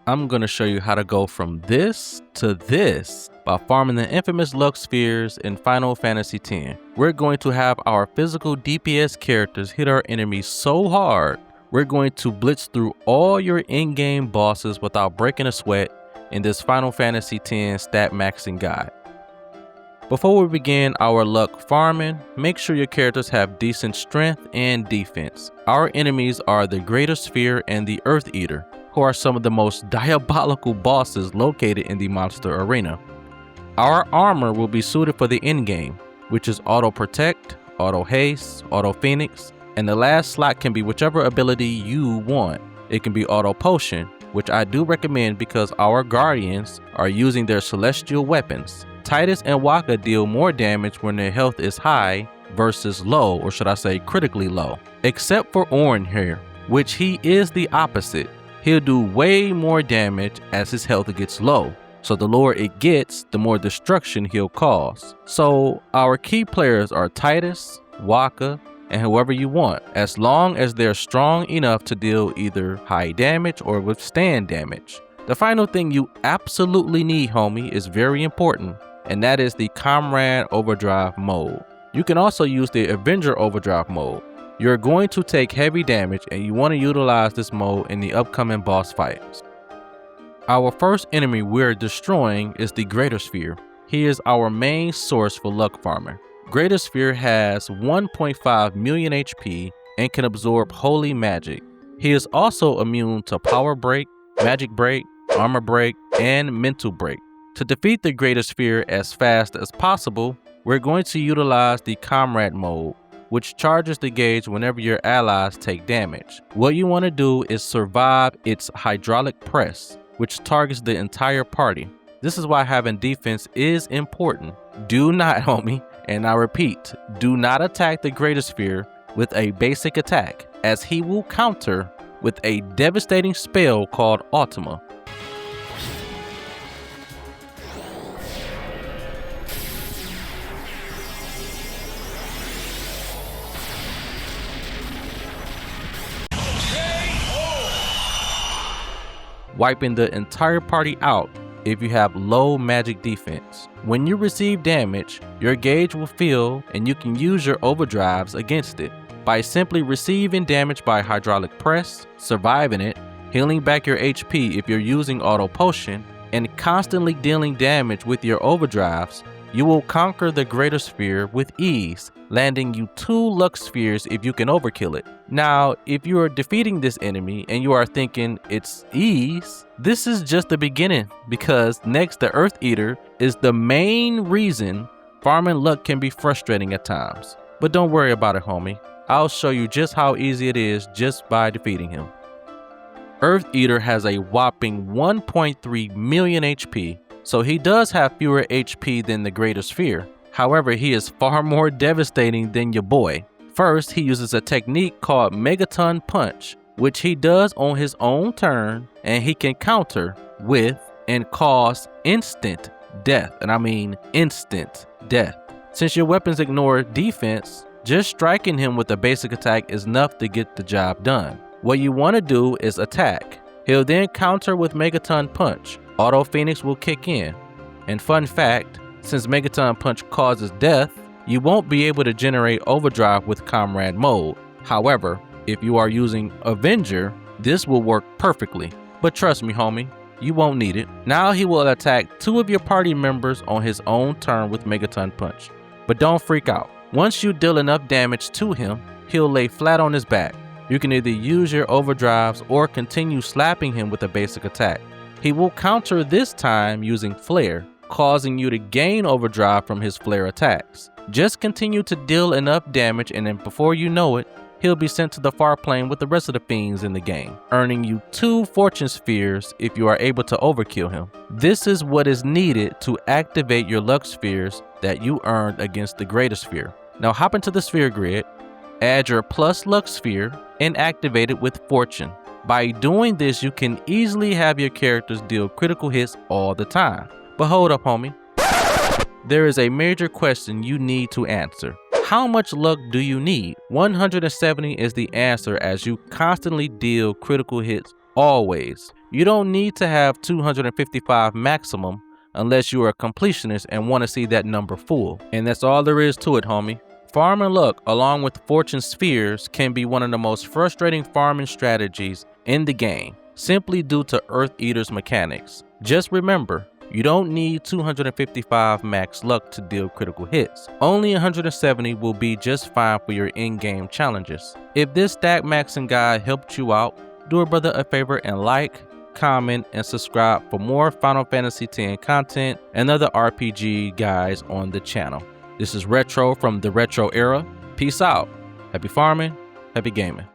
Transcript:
I'm going to show you how to go from this to this by farming the infamous luck spheres in Final Fantasy X. We're going to have our physical DPS characters hit our enemies so hard, we're going to blitz through all your in-game bosses without breaking a sweat in this Final Fantasy X Stat Maxing guide. Before we begin our luck farming, make sure your characters have decent strength and defense. Our enemies are the Greater Sphere and the Earth Eater, who are some of the most diabolical bosses located in the monster arena. Our armor will be suited for the endgame, which is Auto Protect, Auto Haste, Auto Phoenix, and the last slot can be whichever ability you want. It can be Auto Potion, which I do recommend because our guardians are using their celestial weapons. Titus and Waka deal more damage when their health is high versus low, or should I say critically low. Except for Orin here, which he is the opposite. He'll do way more damage as his health gets low. So the lower it gets, the more destruction he'll cause. So our key players are Titus, Waka, and whoever you want, as long as they're strong enough to deal either high damage or withstand damage. The final thing you absolutely need, homie, is very important, and that is the Comrade Overdrive mode. You can also use the Avenger Overdrive mode. You're going to take heavy damage and you want to utilize this mode in the upcoming boss fights. Our first enemy we're destroying is the Greater Sphere. He is our main source for luck farming. Greater Sphere has 1.5 million HP and can absorb holy magic. He is also immune to Power Break, Magic Break, Armor Break, and Mental Break. To defeat the Greater Sphere as fast as possible, we're going to utilize the Comrade mode, which charges the gauge whenever your allies take damage. What you want to do is survive its hydraulic press, which targets the entire party. This is why having defense is important. Do not, homie, and I repeat, do not attack the Greater Sphere with a basic attack, as he will counter with a devastating spell called Ultima. Wiping the entire party out if you have low magic defense. When you receive damage, your gauge will fill and you can use your overdrives against it by simply receiving damage by hydraulic press, surviving it, healing back your HP if you're using Auto Potion, and constantly dealing damage with your overdrives. You will conquer the Greater Sphere with ease, landing you 2 luck spheres if you can overkill it. Now, if you are defeating this enemy and you are thinking it's ease, this is just the beginning, because next the Earth Eater is the main reason farming luck can be frustrating at times. But don't worry about it, homie. I'll show you just how easy it is just by defeating him. Earth Eater has a whopping 1.3 million HP. So he does have fewer HP than the Greater Sphere. However, he is far more devastating than your boy. First, he uses a technique called Megaton Punch, which he does on his own turn, and he can counter with and cause instant death. And I mean instant death. Since your weapons ignore defense, just striking him with a basic attack is enough to get the job done. What you want to do is attack. He'll then counter with Megaton Punch. Auto Phoenix will kick in. And fun fact, since Megaton Punch causes death, you won't be able to generate overdrive with Comrade mode. However, if you are using Avenger, this will work perfectly. But trust me, homie, you won't need it. Now he will attack 2 of your party members on his own turn with Megaton Punch. But don't freak out. Once you deal enough damage to him, he'll lay flat on his back. You can either use your overdrives or continue slapping him with a basic attack. He will counter this time using Flare, causing you to gain overdrive from his flare attacks. Just continue to deal enough damage, and then before you know it, he'll be sent to the far plane with the rest of the fiends in the game, earning you 2 fortune spheres if you are able to overkill him. This is what is needed to activate your luck spheres that you earned against the Greater Sphere. Now hop into the sphere grid, add your plus luck sphere, and activate it with fortune. By doing this, you can easily have your characters deal critical hits all the time. But hold up, homie. There is a major question you need to answer. How much luck do you need? 170 is the answer, as you constantly deal critical hits always. You don't need to have 255 maximum unless you are a completionist and want to see that number full. And that's all there is to it, homie. Farm and luck, along with fortune spheres, can be one of the most frustrating farming strategies in the game, simply due to Earth Eater's mechanics. Just remember, you don't need 255 max luck to deal critical hits. Only 170 will be just fine for your in-game challenges. If this stat maxing guide helped you out, do a brother a favor and like, comment, and subscribe for more Final Fantasy X content and other RPG guides on the channel. This is Retro from the Retro Era. Peace out. Happy farming, happy gaming.